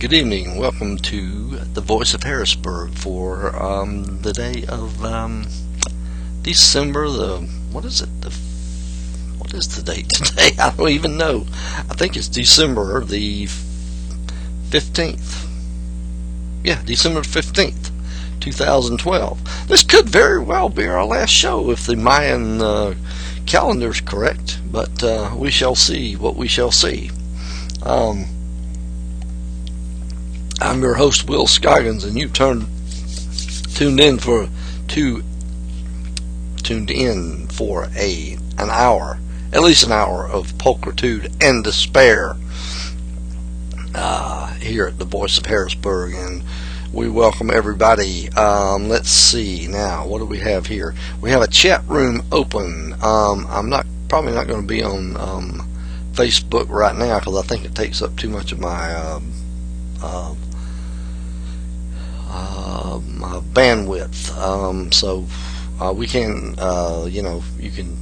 Good evening. Welcome to the Voice of Harrisburg for the day of December. What is the date today? I don't even know. I think it's December the 15th. Yeah, December 15th, 2012. This could very well be our last show if the Mayan calendar is correct, but we shall see what we shall see. I'm your host, Will Scoggins, and you've tuned in for an hour, at least an hour of pulchritude and despair here at the Voice of Harrisburg, and we welcome everybody. Let's see now, what do we have here? We have a chat room open. I'm probably not going to be on Facebook right now because I think it takes up too much of my my bandwidth, so we can you can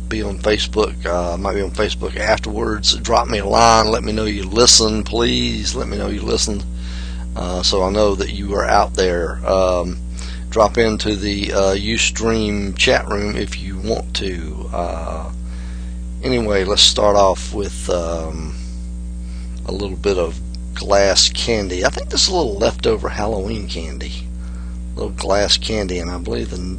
be on Facebook. I might be on Facebook afterwards. Drop me a line, let me know you listen, please let me know you listened, so I know that you are out there. Drop into the Ustream chat room if you want to. Anyway, let's start off with a little bit of glass candy. I think this is a little leftover Halloween candy, a little glass candy, and I believe the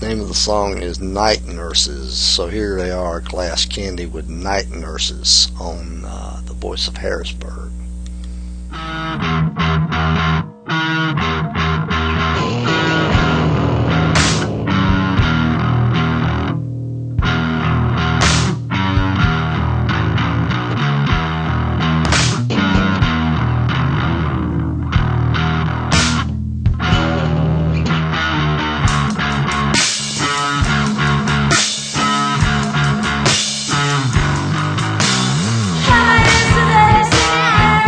name of the song is Night Nurses. So here they are, Glass Candy with Night Nurses on the Voice of Harrisburg. Yesterday,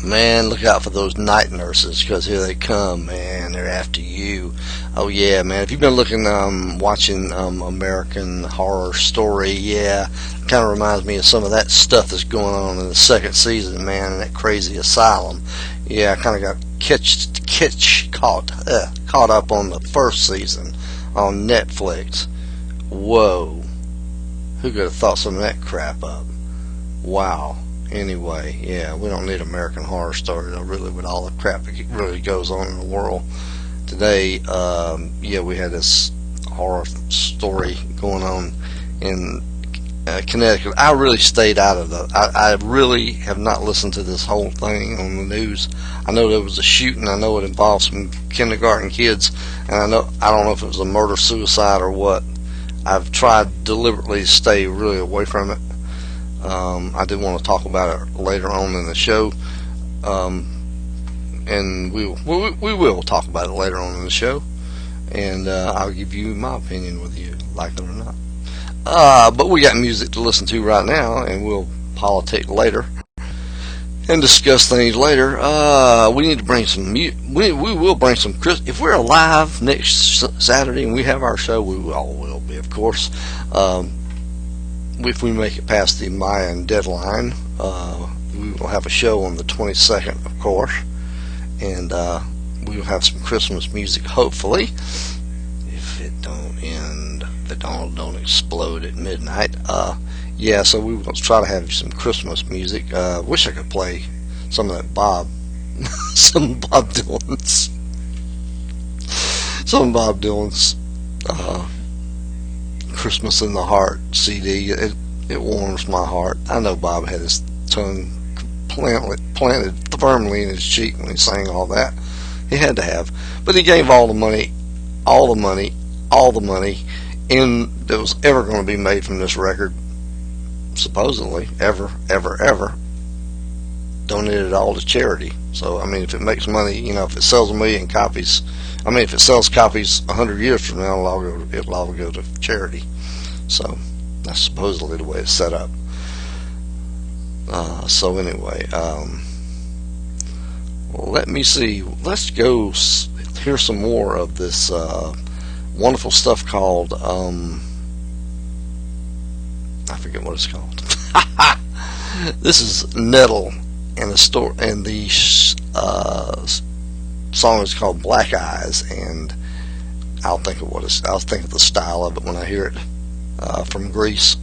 Man, look out for those night nurses, because here they come, man. They're after you. Oh yeah, man. If you've been watching American Horror Story, yeah, kind of reminds me of some of that stuff that's going on in the second season, man, in that crazy asylum. Yeah, I kind of got caught up on the first season on Netflix. Whoa, who could have thought some of that crap up? Wow. Anyway, yeah, we don't need American Horror Story, really, with all the crap that really goes on in the world today. Yeah, we had this horror story going on in Connecticut. I really stayed out of I really have not listened to this whole thing on the news. I know there was a shooting. I know it involved some kindergarten kids, and I don't know if it was a murder suicide or what. I've tried deliberately to stay really away from it. I do want to talk about it later on in the show, and we will talk about it later on in the show, and I'll give you my opinion whether you like it or not. But we got music to listen to right now, and we'll politic later and discuss things later. We need to bring some we will bring some if we're alive next Saturday and we have our show, we all will be, of course. If we make it past the Mayan deadline, we will have a show on the 22nd, of course, and we will have some Christmas music, hopefully, if it don't end, if it don't explode at midnight. Yeah, so we will try to have some Christmas music. Wish I could play some of that some Bob Dylan's Christmas in the Heart CD. It warms my heart. I know Bob had his tongue planted firmly in his cheek when he sang all that. He had to have. But he gave all the money in that was ever going to be made from this record, supposedly, ever, donated it all to charity. So, I mean, if it makes money, if it sells 1 million copies, if it sells copies 100 years from now, it'll all go to charity. So, that's supposedly the way it's set up. So anyway, let me see. Let's go hear some more of this wonderful stuff called, I forget what it's called. This is Nettle, and the song is called Black Eyes, and I'll think of the style of it when I hear it, from Greece.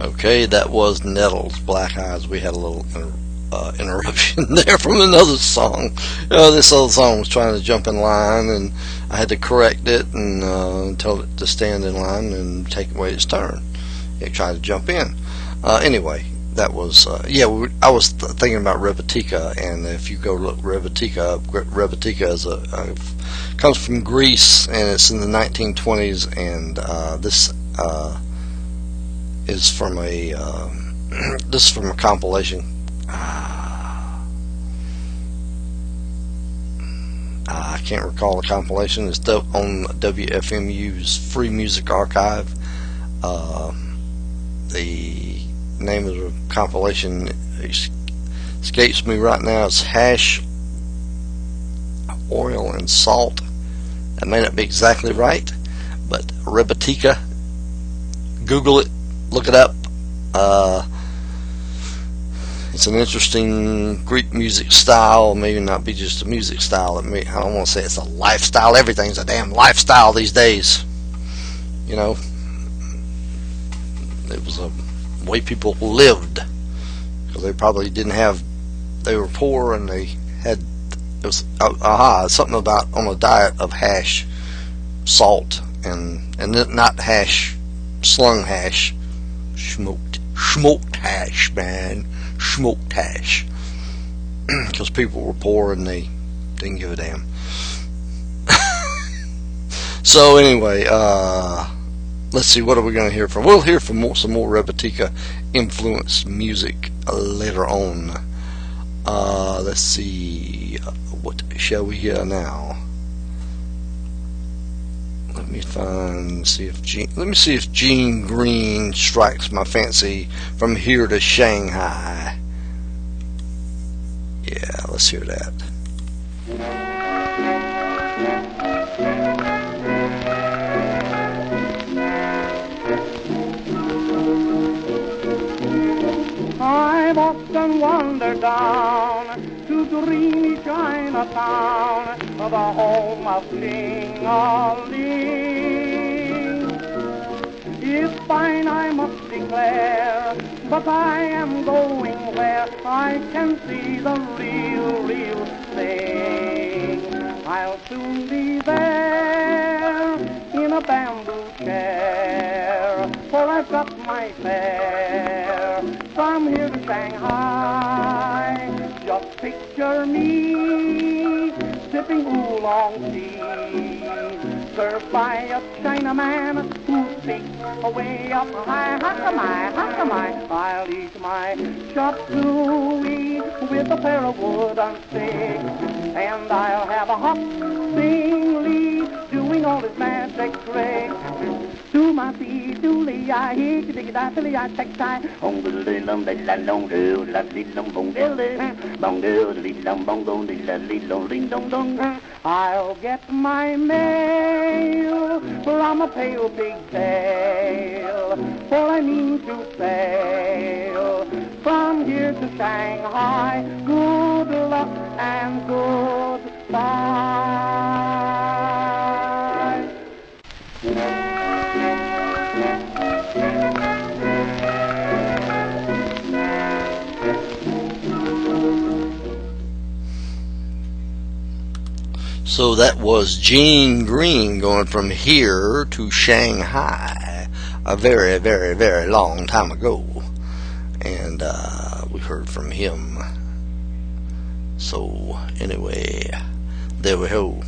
Okay, that was Nettles, Black Eyes. We had a little interruption there from another song. This other song was trying to jump in line, and I had to correct it and tell it to stand in line and take away its turn. It tried to jump in. Anyway, that was I was thinking about Rebetika, and if you go look Rebetika up, Rebetika is comes from Greece, and it's in the 1920s, and this is from a this is from a compilation. I can't recall the compilation. It's on WFMU's Free Music Archive. The name of the compilation escapes me right now. It's Hash, Oil, and Salt. That may not be exactly right, but Rebetika, Google it, look it up. It's an interesting Greek music style. Maybe not be just a music style. I don't want to say it's a lifestyle. Everything's a damn lifestyle these days. You know, it was a way people lived, because they probably didn't have. They were poor, and they had. It was something about on a diet of hash, salt, and not hash, slung hash, smoked hash, man. Smoked hash, because people were poor and they didn't give a damn. So anyway, let's see, what are we going to hear from? We'll hear from some more Rebetika influenced music later on. Let's see, what shall we hear now? Let me see if Gene Green strikes my fancy. From Here to Shanghai. Yeah, let's hear that. I've often wandered down to dreamy Chinatown, the home of Ling Ali. It's fine, I must declare, but I am going where I can see the real thing. I'll soon be there in a bamboo chair, for I've got my fare from here to Shanghai. Just picture me sipping oolong tea, served by a Chinaman who speaks away up high. How I'll eat my chop suey with a pair of wooden sticks, and I'll have a hot Sing Lee doing all his magic tricks. Do my feet, do lee, I hate you, dig it, I feel it, I take time. On the lilum, the la long do, la lilum, bong dilly, bong do, lilum, bong do, la lilum, ling dong dong. I'll get my mail from a pale pigtail, for I mean to sail from here to Shanghai. Good luck and goodbye. So that was Gene Green going From Here to Shanghai, a very, very, very long time ago, and we heard from him. So anyway, there we go.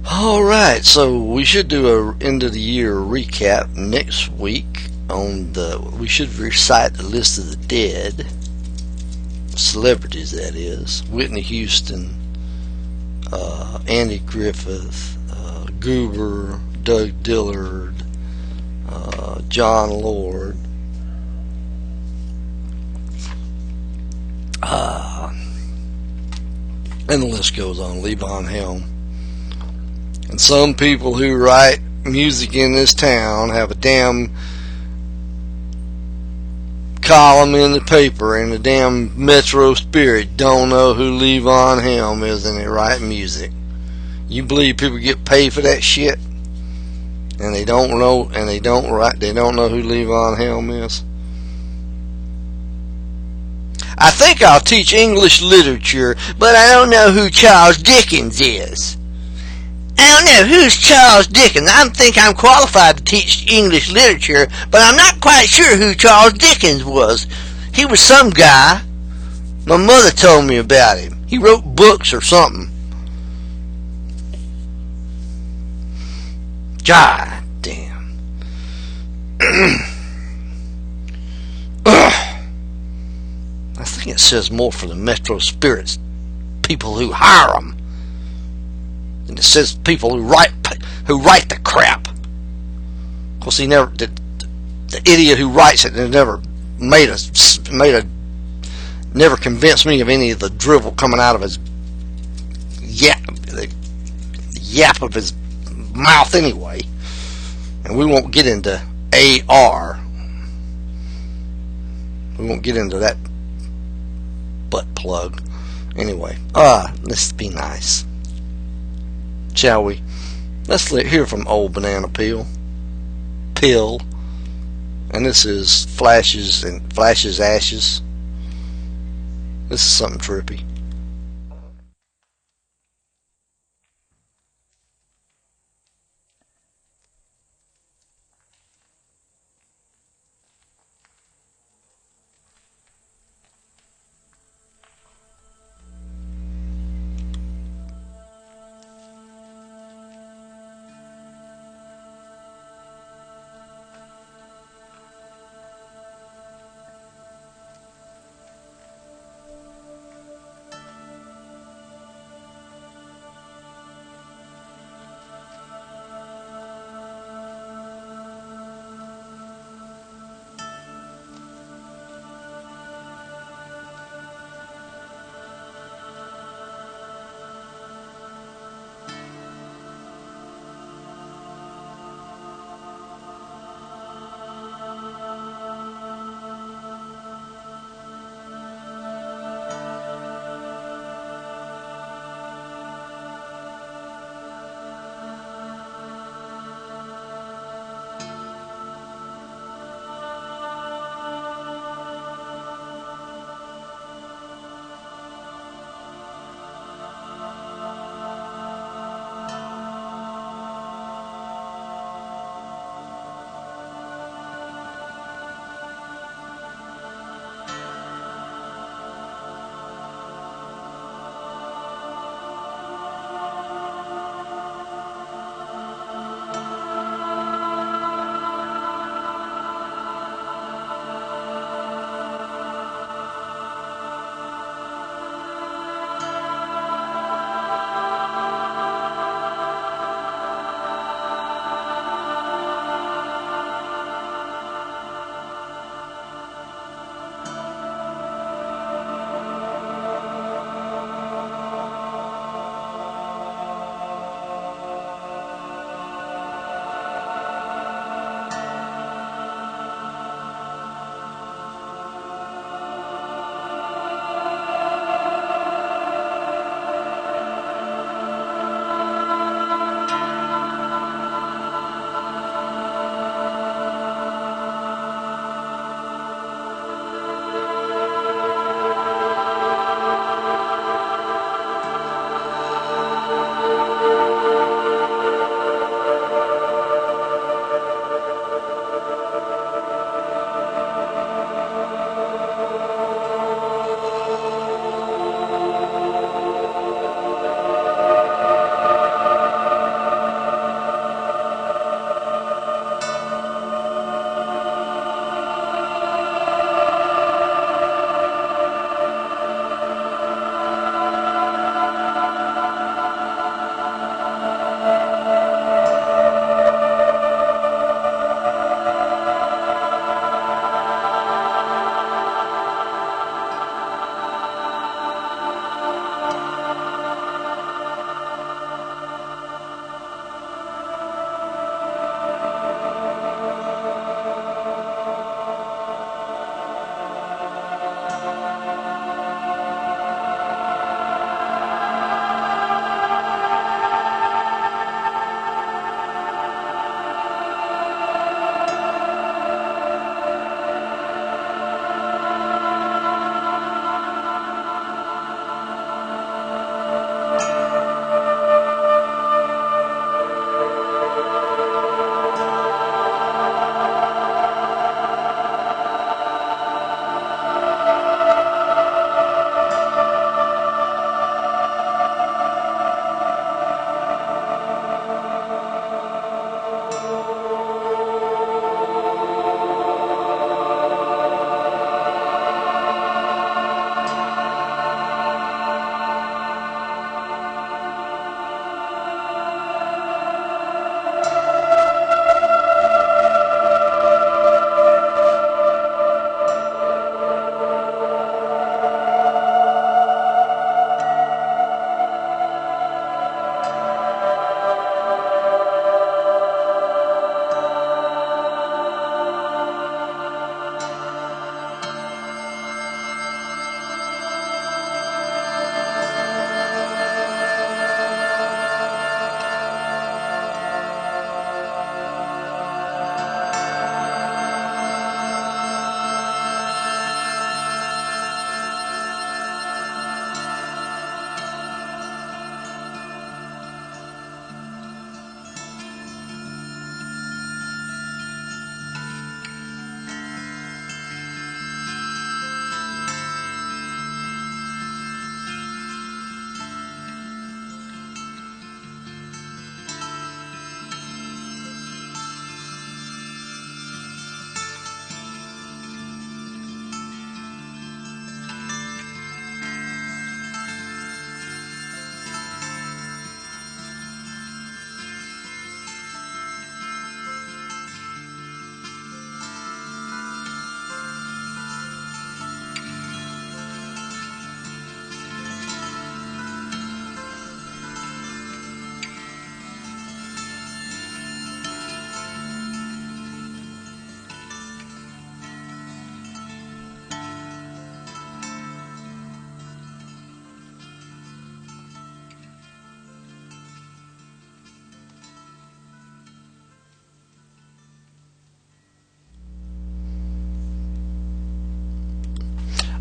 Alright, so we should do a end of the year recap next week. We should recite the list of the dead celebrities, that is. Whitney Houston, Andy Griffith, Goober, Doug Dillard, John Lord, and the list goes on. Levon Helm. And some people who write music in this town have a damn column in the paper, and the damn Metro Spirit don't know who Levon Helm is, and they write music. You believe people get paid for that shit, and they don't know, and they don't know who Levon Helm is? I think I'll teach English literature, but I don't know who Charles Dickens is. I don't know who's Charles Dickens. I think I'm qualified to teach English literature, but I'm not quite sure who Charles Dickens was. He was some guy. My mother told me about him. He wrote books or something. God damn. I think it says more for the Metro Spirits people who hire them than it says people who write the crap. Of course, he never the idiot who writes it never never convinced me of any of the drivel coming out of his the yap of his mouth anyway. And we won't get into AR. We won't get into that butt plug. Anyway, let's be nice, shall we? Let's hear from old Banana Pill. And this is Flashes Ashes. This is something trippy.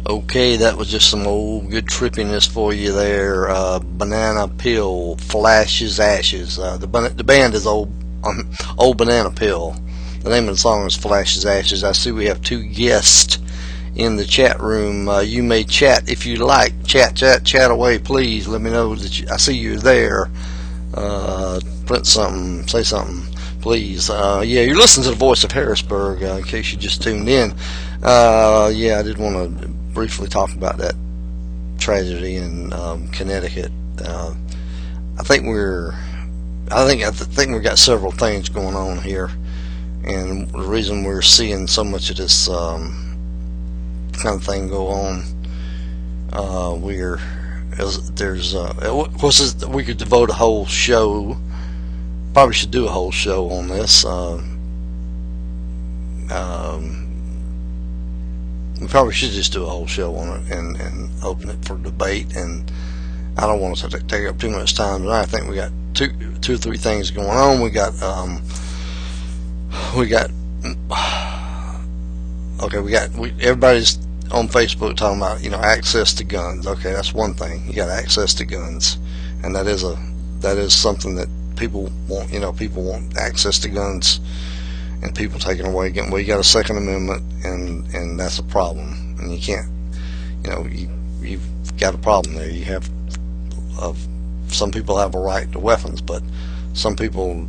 Okay, that was just some old good trippiness for you there. Banana Pill, Flashes Ashes. The band is Old Banana Pill. The name of the song is Flashes Ashes. I see we have two guests in the chat room. You may chat if you like. Chat away, please. Let me know that I see you there. Print something, say something, please. Yeah, you're listening to the Voice of Harrisburg, in case you just tuned in. Yeah, I did want to briefly talk about that tragedy in Connecticut. I think we got several things going on here, and the reason we're seeing so much of this kind of thing go on, of course, we could devote a whole show. Probably should do a whole show on this. We probably should just do a whole show on it and open it for debate. And I don't want to take up too much time tonight. I think we got two or three things going on. We got everybody's on Facebook talking about, access to guns. Okay, that's one thing. You got access to guns, and that is something that people want. People want access to guns, and people taking away again. Well, you got a Second Amendment, and that's a problem. And you can't, you've got a problem there. You have, some people have a right to weapons, but some people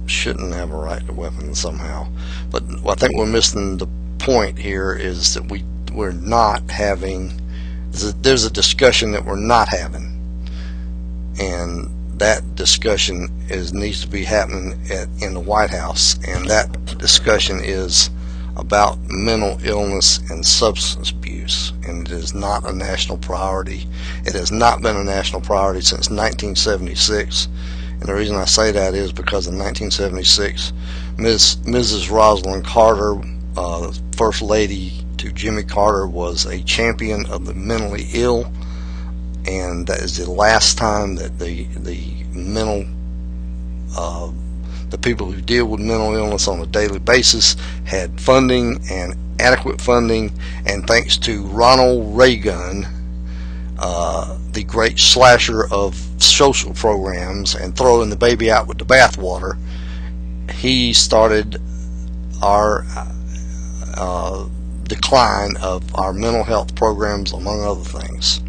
shouldn't have a right to weapons somehow. But I think we're missing the point here is that we're not having. There's a discussion that we're not having, and that discussion needs to be happening in the White House, and that discussion is about mental illness and substance abuse, and it is not a national priority. It has not been a national priority since 1976, and the reason I say that is because in 1976, Mrs. Rosalind Carter, First Lady to Jimmy Carter, was a champion of the mentally ill, and that is the last time that the people who deal with mental illness on a daily basis had funding, and adequate funding. And thanks to Ronald Reagan, the great slasher of social programs and throwing the baby out with the bathwater, he started our decline of our mental health programs, among other things.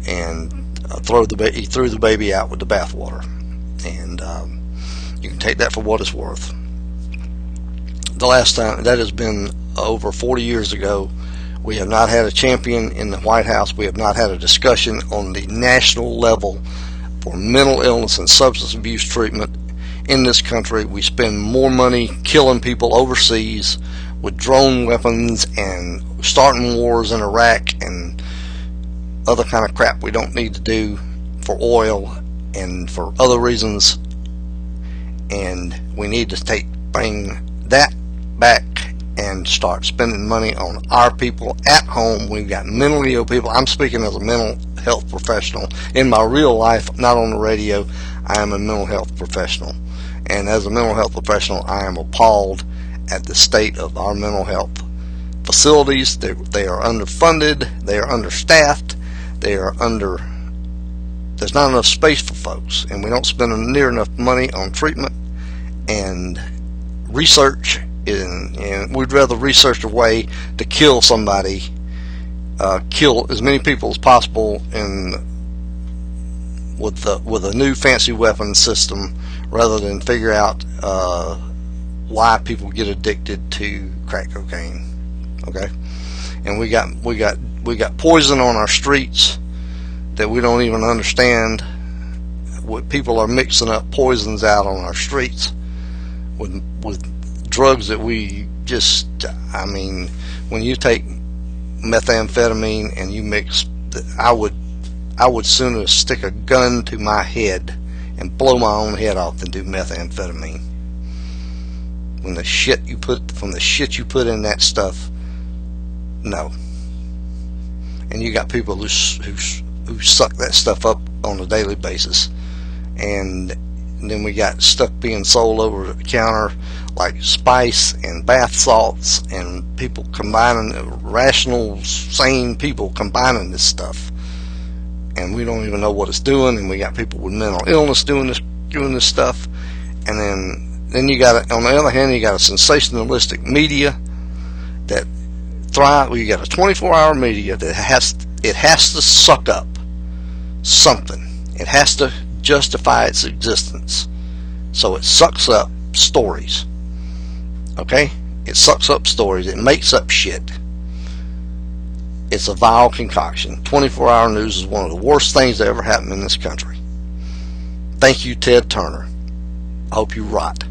And he threw the baby out with the bathwater, and you can take that for what it's worth. The last time, that has been over 40 years ago. We have not had a champion in the White House. We have not had a discussion on the national level for mental illness and substance abuse treatment in this country. We spend more money killing people overseas with drone weapons and starting wars in Iraq and other kind of crap we don't need to do for oil and for other reasons, and we need to bring that back and start spending money on our people at home. We've got mentally ill people. I'm speaking as a mental health professional in my real life, not on the radio. I am a mental health professional, and as a mental health professional, I am appalled at the state of our mental health facilities. They are underfunded, they are understaffed, there's not enough space for folks, and we don't spend near enough money on treatment and research, and we'd rather research a way to kill somebody, kill as many people as possible with a new fancy weapon system, rather than figure out why people get addicted to crack cocaine. Okay, and we got poison on our streets that we don't even understand. What people are mixing up poisons out on our streets with drugs that we just, when you take methamphetamine and you mix, I would sooner stick a gun to my head and blow my own head off than do methamphetamine. From the shit you put in that stuff, no. And you got people who suck that stuff up on a daily basis, and then we got stuff being sold over the counter like spice and bath salts, and people combining, rational, sane people combining this stuff, and we don't even know what it's doing. And we got people with mental illness doing this stuff. And then you got, on the other hand, you got a sensationalistic media that thrive. You got a 24-hour media that has to suck up something. It has to justify its existence, so it sucks up stories. Okay, it sucks up stories. It makes up shit. It's a vile concoction. 24-hour news is one of the worst things that ever happened in this country. Thank you, Ted Turner. I hope you rot.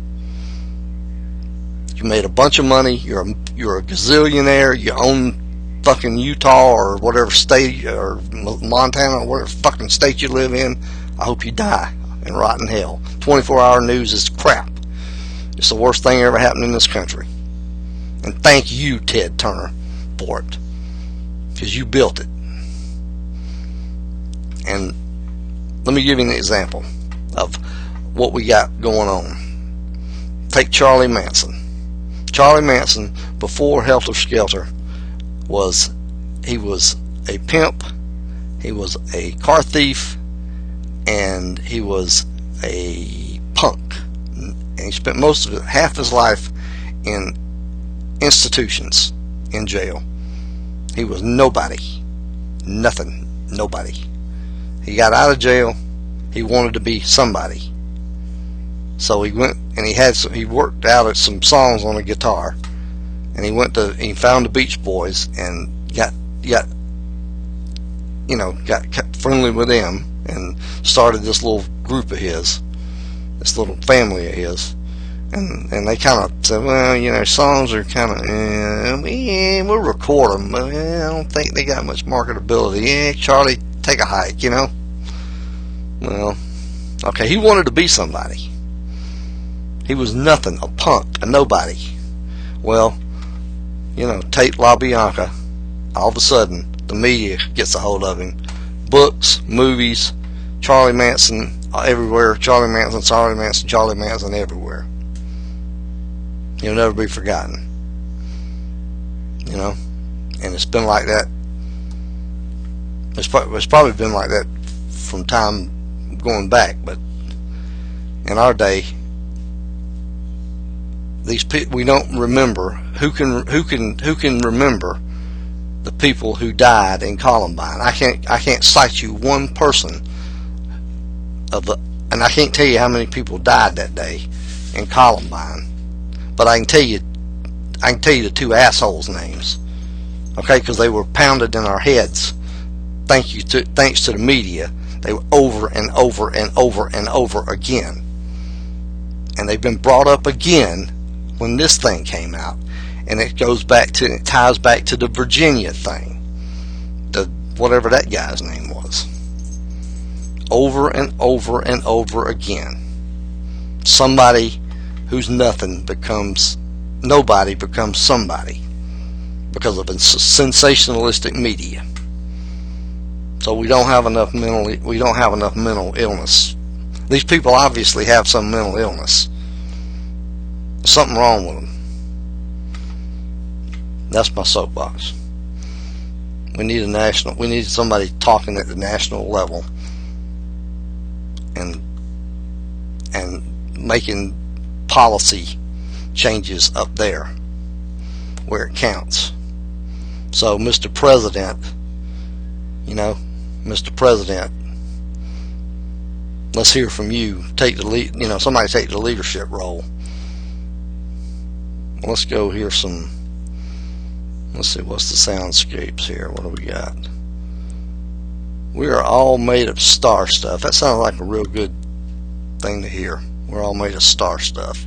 You made a bunch of money. You're a gazillionaire. You own fucking Utah or whatever state, or Montana or whatever fucking state you live in. I hope you die and rot in hell. 24-hour news is crap. It's the worst thing ever happened in this country. And thank you, Ted Turner, for it, because you built it. And let me give you an example of what we got going on. Take Charlie Manson. Charlie Manson, before Helter Skelter, he was a pimp, he was a car thief, and he was a punk. And he spent half his life in institutions, in jail. He was nobody. Nothing. Nobody. He got out of jail. He wanted to be somebody. So he went and he worked out at some songs on a guitar, and he found the Beach Boys and got friendly with them and started this little group of his, this little family of his. And they kind of said, well, songs are kind of, we'll record them, but I don't think they got much marketability. Yeah, Charlie, take a hike, Well, okay, he wanted to be somebody. He was nothing, a punk, a nobody. Well, Tate LaBianca, all of a sudden, the media gets a hold of him. Books, movies, Charlie Manson everywhere, Charlie Manson everywhere. He'll never be forgotten. And it's been like that. It's probably been like that from time going back, but in our day, these people, we don't remember. Who can remember the people who died in Columbine? I can't cite you one person and I can't tell you how many people died that day in Columbine, but I can tell you the two assholes' names, okay? Because they were pounded in our heads. Thanks to the media, they were over and over and over and over again, and they've been brought up again when this thing came out, and it ties back to the Virginia thing, whatever that guy's name was. Over and over and over again, somebody who's nothing becomes nobody, becomes somebody because of a sensationalistic media. So we don't have enough mental illness. These people obviously have some mental illness. There's something wrong with them. That's my soapbox. We need somebody talking at the national level and making policy changes up there where it counts. So Mr. President, Mr. President, let's hear from you. Take the lead, somebody take the leadership role. Let's go hear some. Let's see, what's the soundscapes here? What do we got? We are all made of star stuff. That sounds like a real good thing to hear. We're all made of star stuff.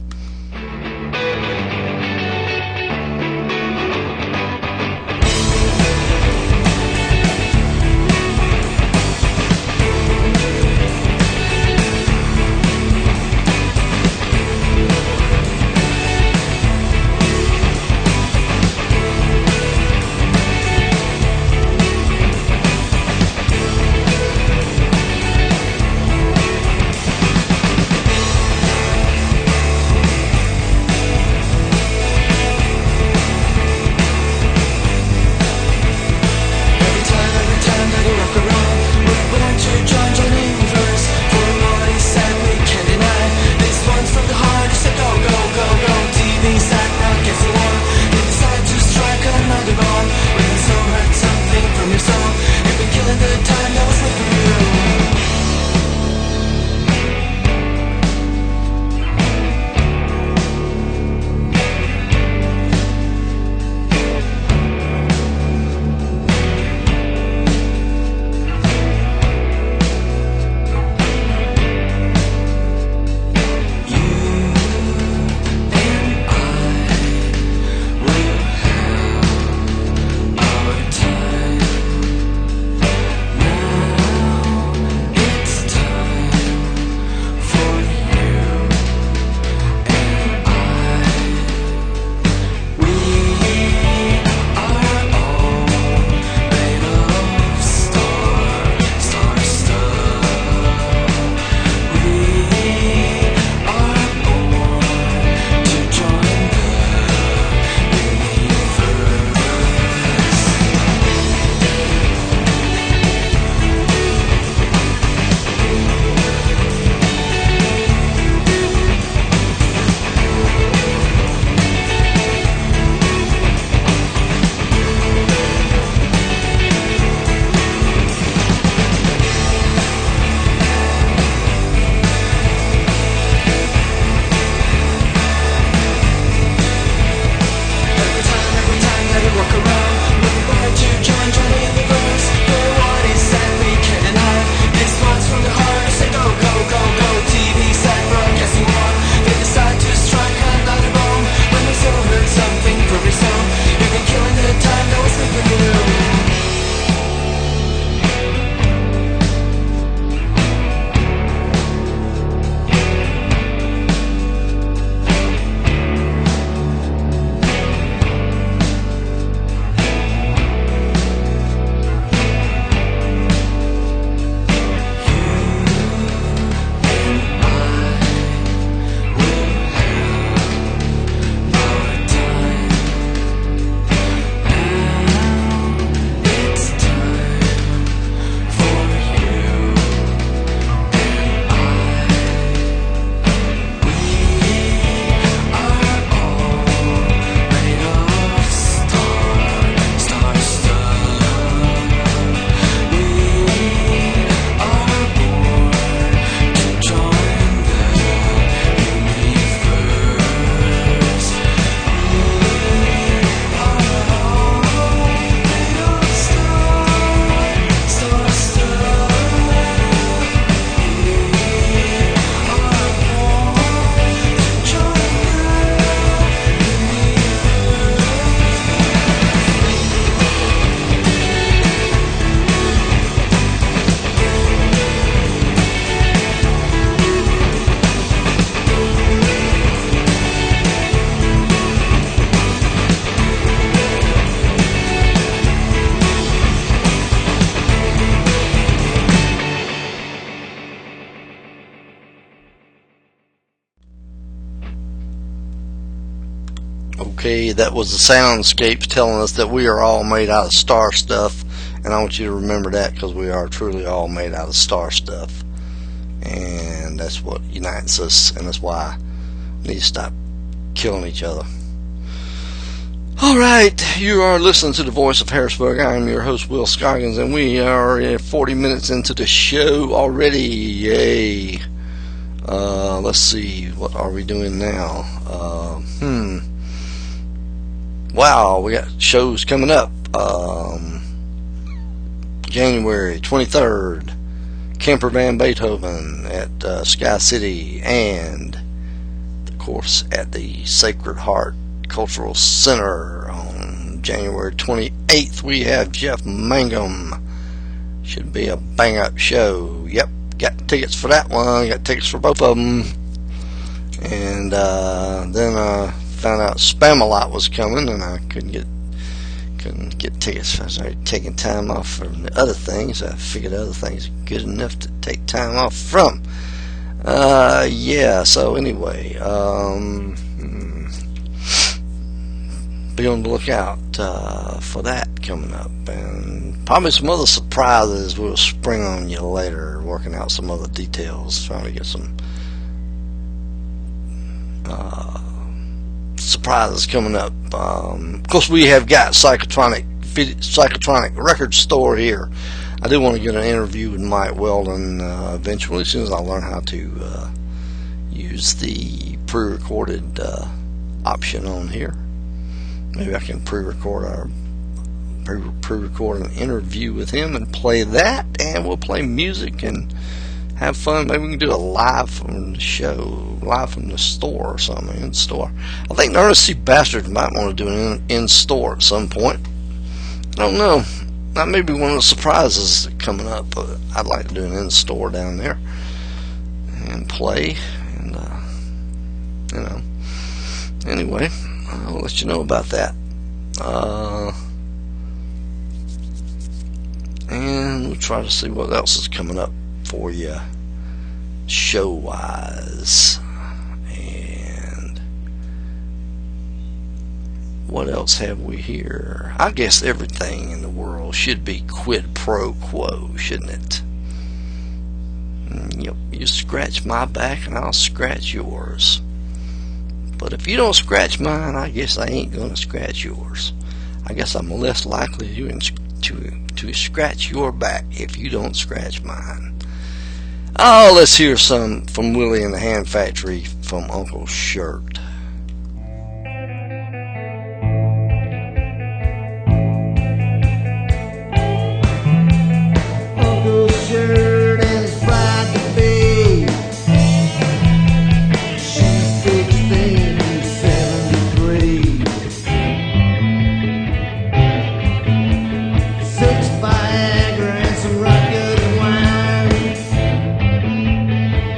Okay, that was the soundscapes telling us that we are all made out of star stuff, and I want you to remember that, because we are truly all made out of star stuff, and that's what unites us, and that's why we need to stop killing each other. Alright, you are listening to the Voice of Harrisburg. I am your host, Will Scoggins, and we are 40 minutes into the show already. Yay. Let's see, what are we doing now? Wow, we got shows coming up. January 23rd, Camper Van Beethoven at Sky City, and of course at the Sacred Heart Cultural Center on January 28th. We have Jeff Mangum. Should be a bang up show. Yep, got tickets for that one. Got tickets for both of them. And then found out Spamalot was coming, and I couldn't get tickets. I was already taking time off from the other things. I figured other things are good enough to take time off from. Yeah. So anyway, be on the lookout for that coming up, and probably some other surprises we'll spring on you later, working out some other details, trying to get some surprises coming up. Of course, we have got Psychotronic Record Store here. I do want to get an interview with Mike Weldon eventually, as soon as I learn how to use the pre-recorded option on here. Maybe I can pre-record an interview with him and play that, and we'll play music and have fun. Maybe we can do a live from the show, live from the store or something, in store. I think Ernest C. Bastard might want to do an in-store at some point. I don't know. That may be one of the surprises coming up. But I'd like to do an in-store down there and play, and anyway, I'll let you know about that. And we'll try to see what else is coming up for you show wise. And what else have we here? I guess everything in the world should be quid pro quo, shouldn't it? Yep, you scratch my back and I'll scratch yours. But if you don't scratch mine, I guess I ain't gonna scratch yours. I guess I'm less likely to scratch your back if you don't scratch mine. Oh, let's hear some from Willie and the Hand Factory from Uncle Shirt. Uncle Shirt and his bride to be. She's 16, he's 73. 6 Viagra and some right good wine.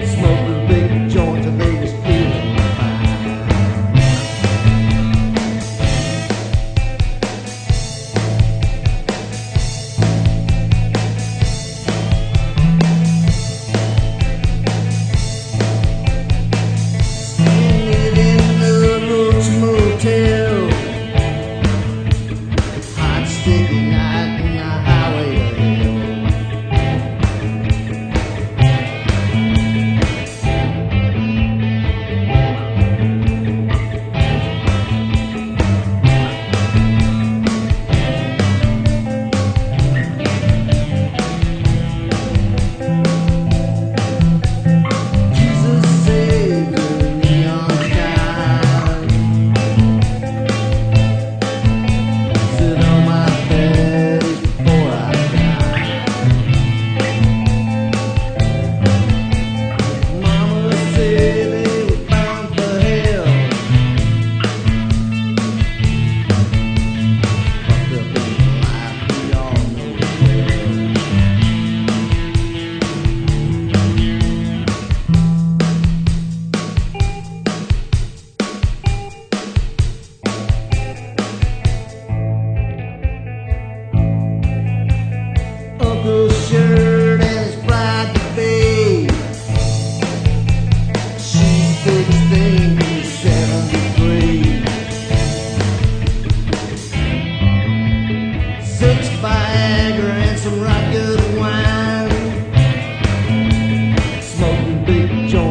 Smoked a big joint and they was feeling fine.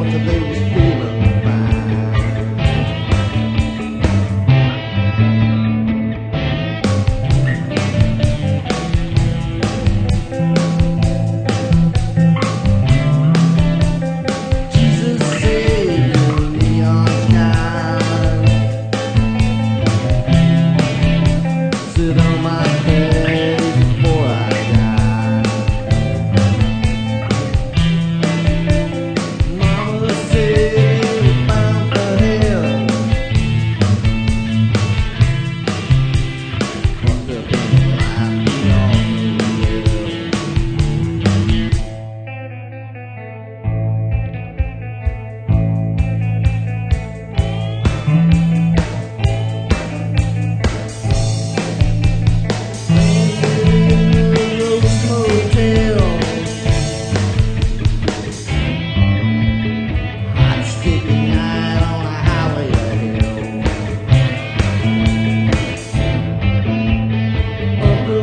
thought that they was feeling fine. Jesus saved the neon sky. Sit on my face before I die. Mama said we're bound for hell. Fucked up in the life we all know well.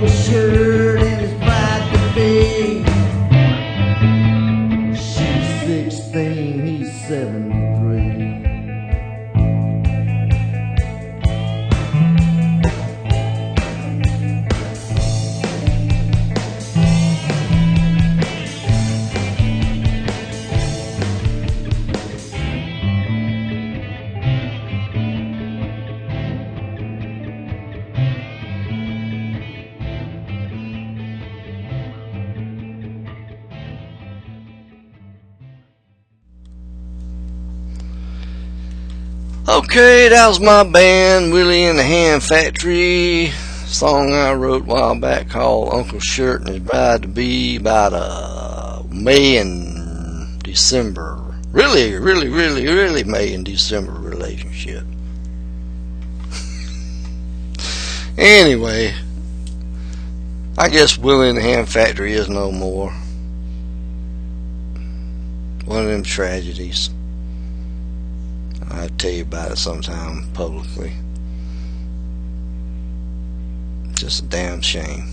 Shirt and his bride to be. She's 16, he's 73. Okay, that was my band, Willie and the Ham Factory. Song I wrote a while back called Uncle Shirt and His Bride to Be, about May and December. Really May and December relationship. Anyway, I guess Willie and the Ham Factory is no more. One of them tragedies. I'll tell you about it sometime publicly. Just a damn shame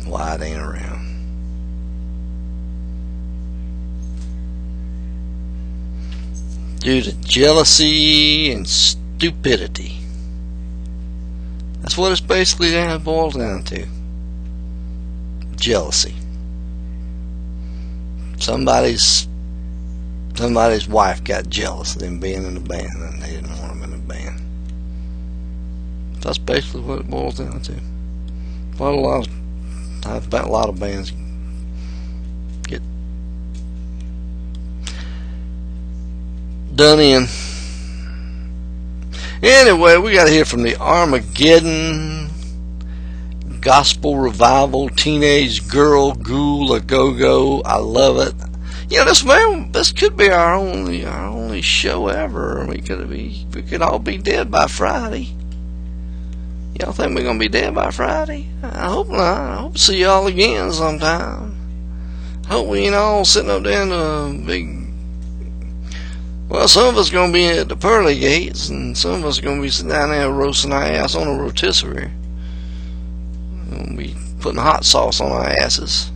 why it ain't around. Due to jealousy and stupidity. That's what it's basically boils down to. Jealousy. Somebody's wife got jealous of them being in the band and they didn't want them in the band. That's basically what it boils down to. What a lot of bands get done in. Anyway, we got to hear from the Armageddon Gospel Revival Teenage Girl Ghoul A Go-Go. I love it. You know, this could be our only show ever. We could all be dead by Friday. Y'all think we're gonna be dead by Friday? I hope not. I hope to see y'all again sometime. I hope we ain't all sitting up there in a big. Well, some of us gonna be at the pearly gates, and some of us gonna be sitting down there roasting our ass on a rotisserie. We're gonna be putting hot sauce on our asses.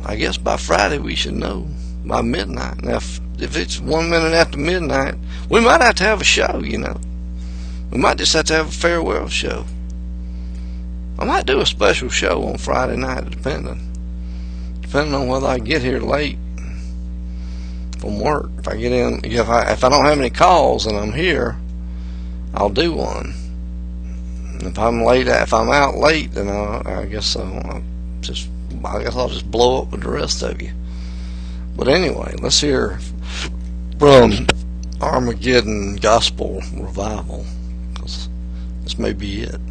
I guess by Friday we should know, by midnight. Now, if it's 1 minute after midnight, we might have to have a show, you know. We might just have to have a farewell show. I might do a special show on Friday night, depending on whether I get here late from work. If I get in, if I don't have any calls and I'm here, I'll do one. If I'm out late, then I guess I'll just blow up with the rest of you. But anyway, let's hear from Armageddon Gospel Revival, because this may be it.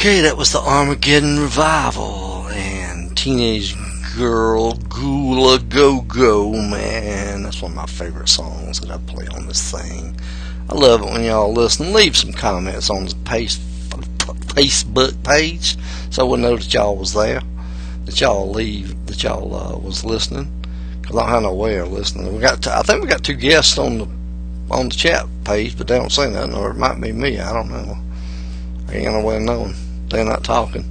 Okay, that was the Armageddon Revival and Teenage Girl Gula Go Go, man. That's one of my favorite songs that I play on this thing. I love it when y'all listen. Leave some comments on the Facebook page so we'll know that y'all was there, that y'all was listening, because I don't have no way of listening. I think we got 2 guests on the chat page, but they don't say nothing, or it might be me. I don't know. I ain't got no way of knowing. They're not talking.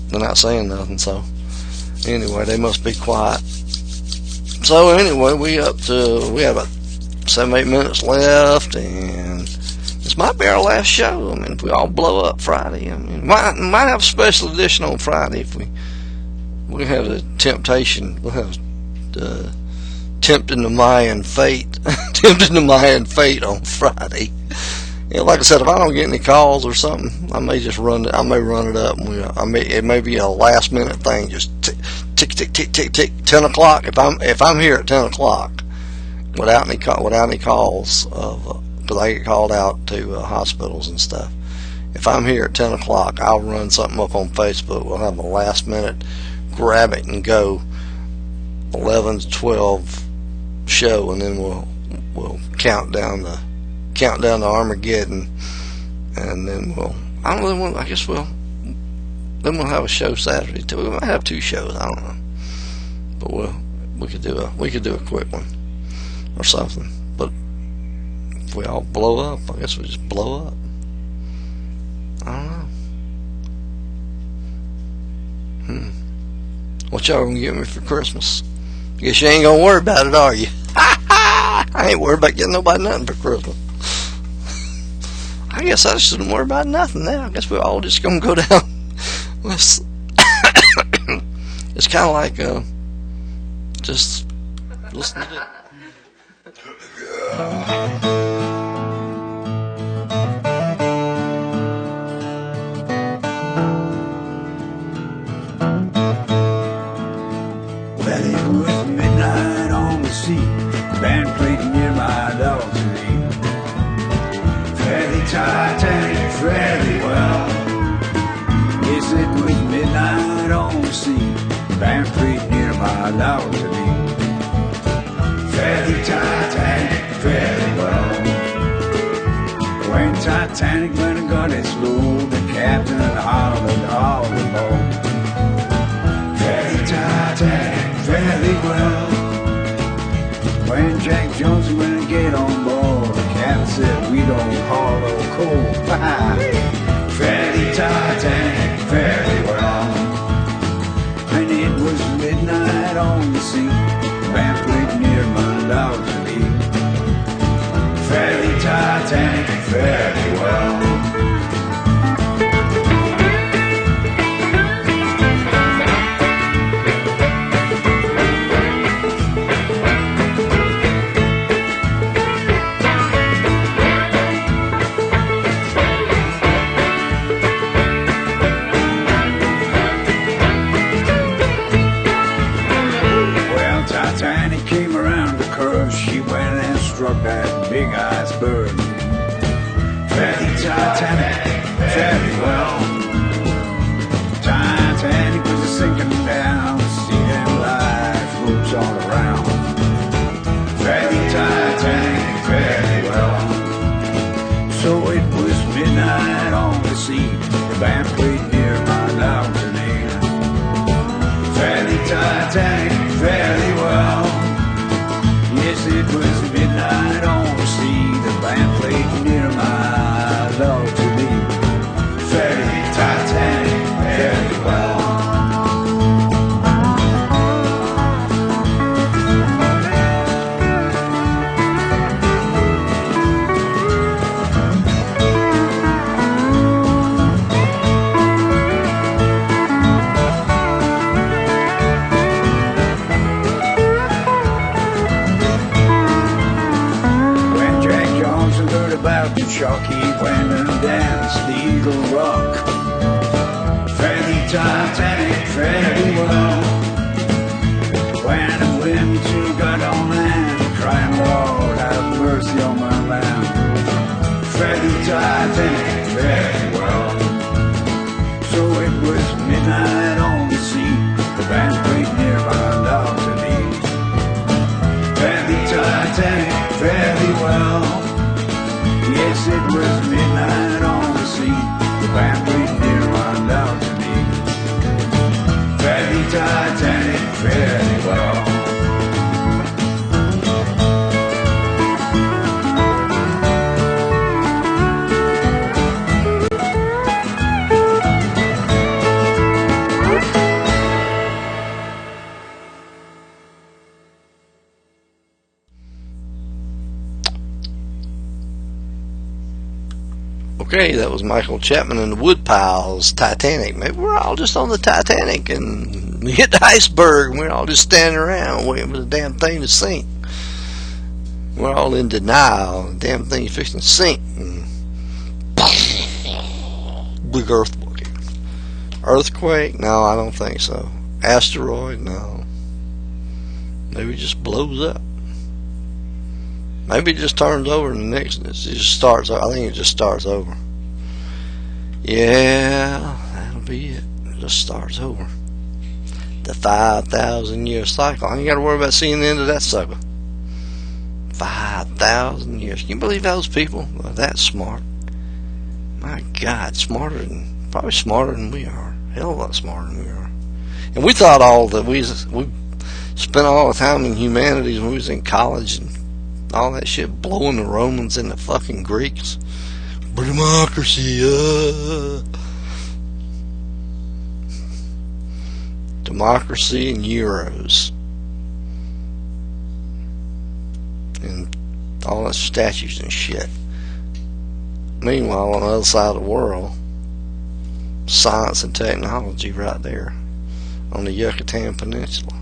They're not saying nothing. So anyway, they must be quiet. So anyway, we have about 7-8 minutes left, and this might be our last show. I mean, if we all blow up Friday, I mean, might have a special edition on Friday if we have the temptation. We'll have tempting the Mayan fate, tempting the Mayan fate on Friday. Yeah, like I said, if I don't get any calls or something, I may run it up, and it may be a last minute thing, just tick, 10 o'clock. If I'm here at 10 o'clock without any calls, because I get called out to hospitals and stuff. If I'm here at 10 o'clock, I'll run something up on Facebook. We'll have a last minute grab it and go 11 to 12 show, and then we'll count down the Armageddon, and then then we'll have a show Saturday too. We might have 2 shows, I don't know, but we could do a quick one or something. But if we all blow up, I guess we just blow up. I don't know. What y'all gonna give me for Christmas? Guess you ain't gonna worry about it, are you? I ain't worried about getting nobody nothing for Christmas. I guess I shouldn't worry about nothing now. I guess we're all just gonna go down. It's kind of like just listen to it. Well, it was midnight on the sea. Band played near my balcony. Fairly Titanic, fairly well. Yes, it was midnight on the sea. Band played near my balcony. Fairly Titanic, fairly well. When Titanic went and got its load, the captain hollered all aboard. Fairly Titanic, fairly well. When Jack Jones went and get on board, the captain said we don't hollow coal. Fairly Titanic, fairly well. And it was midnight on the sea. Band played near my balcony. Fairly Titanic, fairly well. Struck that big iceberg. Fairly Titanic, fairly well. Titanic was a sinking down, sea and lifeboats all around. Fairly Titanic, fairly well. So it was midnight on the sea. The band played near my balcony. Fairly Titanic, fairly well. Yes, it was midnight on the sea. The band played near my balcony. Fairly Titanic, fairly well. About the shock, he went and danced the Eagle Rock. Fairly Titanic, fairly well. When the wind too got on land, crying, Lord, have mercy on my land. Fairly Titanic, fairly well. Titanic fairly well. Yes, it was midnight on the sea. The band played near on down to me. Fairly Titanic fairly well. Okay, that was Michael Chapman and the Woodpiles, Titanic. Maybe we're all just on the Titanic and we hit the iceberg and we're all just standing around waiting for the damn thing to sink. We're all in denial. The damn thing's fixing to sink. Big earthquake. Earthquake? No, I don't think so. Asteroid? No. Maybe it just blows up. Maybe it just turns over and the next, it just starts. I think it just starts over. Yeah, that'll be it. It just starts over. The 5,000 year cycle. I ain't got to worry about seeing the end of that cycle. 5,000 years. Can you believe those people are that smart? My God, probably smarter than we are. Hell of a lot smarter than we are. And we thought all that we spent all the time in humanities when we was in college and all that shit, blowing the Romans and the fucking Greeks. Democracy, democracy and euros. And all that statues and shit. Meanwhile, on the other side of the world, science and technology right there on the Yucatan Peninsula.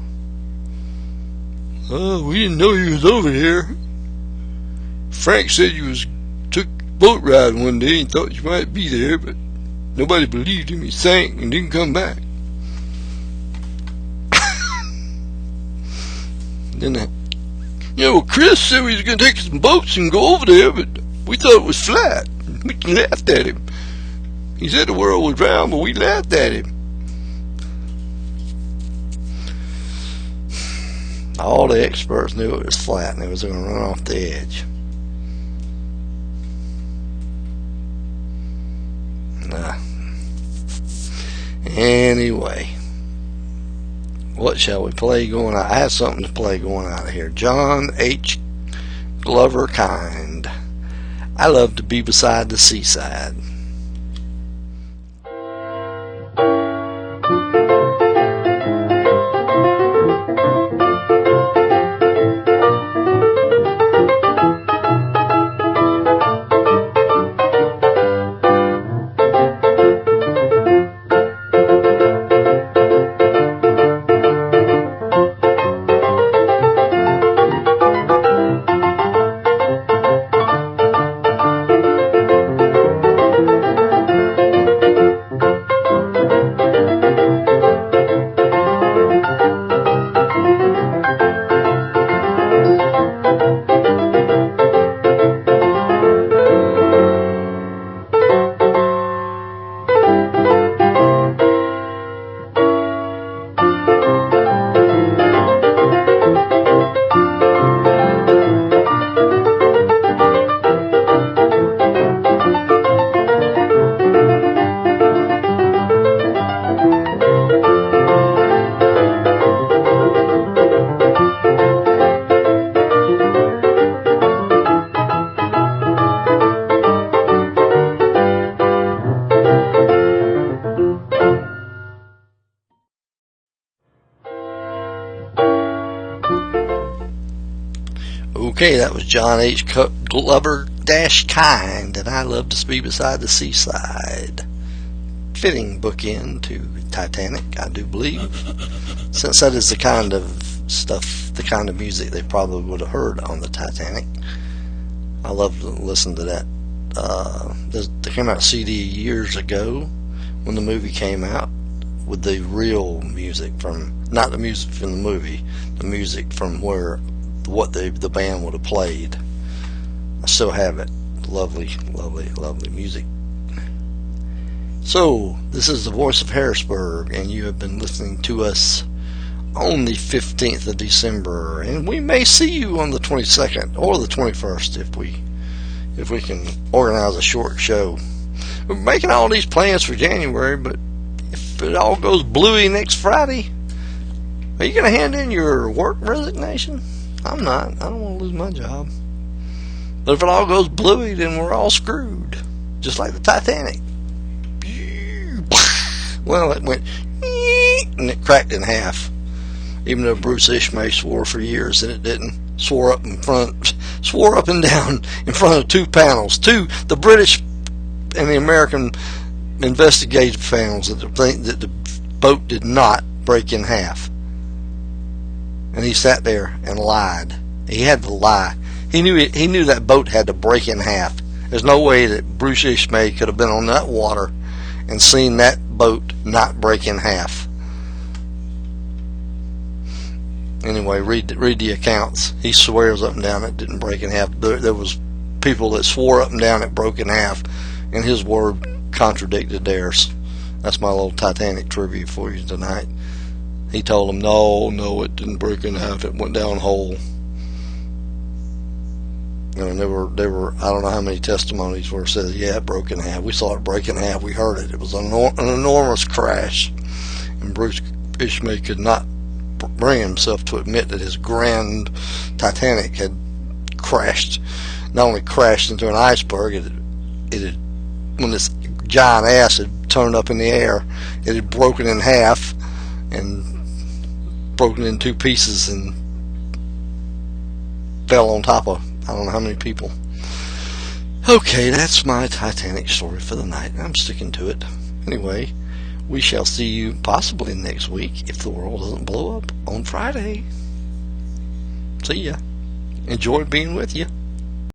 Oh, we didn't know he was over here. Frank said you took boat ride one day and thought you might be there, but nobody believed him. He sank and didn't come back. Well, Chris said we was going to take some boats and go over there, but we thought it was flat. We laughed at him. He said the world was round, but we laughed at him. All the experts knew it was flat and it was going to run off the edge. Anyway, what shall we play going out? I have something to play going out of here. John H. Glover Kind. I love to be beside the seaside. Okay, that was John H. Glover Kind, and I love to be beside the seaside. Fitting bookend to Titanic, I do believe, since that is the kind of stuff, the kind of music they probably would have heard on the Titanic. I love to listen to that. They came out CD years ago when the movie came out with the real music from, not the music from the movie, the music from what the band would have played. I still have it. Lovely, lovely, lovely music. So, this is the Voice of Harrisburg, and you have been listening to us on the 15th of December, and we may see you on the 22nd or the 21st if we can organize a short show. We're making all these plans for January, but if it all goes bluey next Friday, are you going to hand in your work resignation? I'm not. I don't want to lose my job. But if it all goes bluey, then we're all screwed. Just like the Titanic. Well, it went and it cracked in half. Even though Bruce Ismay swore for years that it didn't. Swore up and down in front of two panels. The British and the American investigative panels that the boat did not break in half. And he sat there and lied. He had to lie. He knew that boat had to break in half. There's no way that Bruce Ismay could have been on that water and seen that boat not break in half. Anyway, read the accounts. He swears up and down it didn't break in half. There was people that swore up and down it broke in half, and his word contradicted theirs. That's my little Titanic trivia for you tonight. He told them, no, it didn't break in half. It went down whole. And there were I don't know how many testimonies where it says, yeah, it broke in half. We saw it break in half. We heard it. It was an enormous crash. And Bruce Ismay could not bring himself to admit that his grand Titanic had crashed. Not only crashed into an iceberg, it had, when this giant ass had turned up in the air, it had broken in half and broken in two pieces and fell on top of I don't know how many people. Okay, that's my Titanic story for the night. I'm sticking to it. Anyway, we shall see you possibly next week if the world doesn't blow up on Friday. See ya. Enjoy being with you.